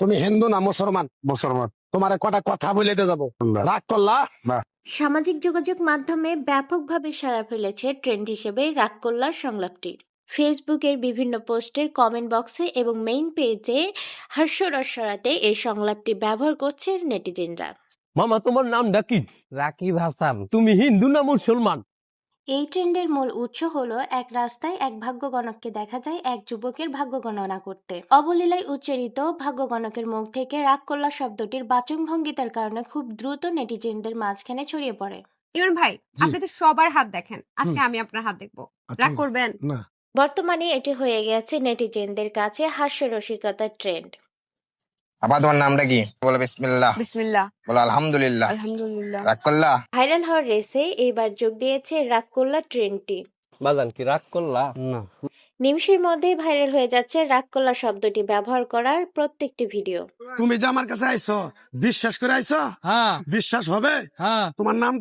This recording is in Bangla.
তুমি হিন্দু না মুসলমান? মুসলমান। তোমার কটা কথা বলে দিয়ে যাবো, রাগ করলা? সামাজিক যোগাযোগ মাধ্যমে ব্যাপকভাবে সাড়া ফেলেছে ট্রেন্ড হিসেবে রাগ করলার সংলাপটি। ফেসবুকের বিভিন্ন পোস্টের কমেন্ট বক্সে এবং মেইন পেজে হাস্যরস ছড়াতে এই সংলাপটি ব্যবহার করছে নেটিজেনরা। মামা তোমার নামটা কি? রাকিব হাসান। তুমি হিন্দু না মুসলমান? এই ট্রেন্ডের মূল উৎস হলো এক রাস্তায় এক ভাগ্যগণককে দেখা যায় এক যুবকের ভাগ্য গণনা করতে। অবলীলায় উচ্চারিত ভাগ্যগণকের মুখ থেকে রাগ করলা শব্দটির বাচনভঙ্গিতার কারণে খুব দ্রুত নেটিজেনদের মাঝখানে ছড়িয়ে পড়ে। ইমন ভাই, আপনি তো সবার হাত দেখেন, আজকে আমি আপনার হাত দেখবো, রাগ করবেন না। বর্তমানে এটি হয়ে গেছে নেটিজেনদের কাছে হাস্যরসিকতার ট্রেন্ড। আপা তোমার নামটা কি? বলো বিসমিল্লাহ। বিসমিল্লাহ। বলো আলহামদুলিল্লাহ। আলহামদুলিল্লাহ। রাগ করলা? ভাইরাল হওয়ার রেসে এইবার যোগ দিয়েছে রাগ করলা ট্রেন্ডটি। বাজান কি রাগ করলা? না। নিমিষের মধ্যেই ভাইরাল হয়ে যাচ্ছে রাগ করলা শব্দটি ব্যবহার করার প্রত্যেকটি ভিডিও। তুমি যে আমার কাছে আইছো, বিশ্বাস করে আইছো? হ্যাঁ বিশ্বাস হবে? হ্যাঁ। তোমার নাম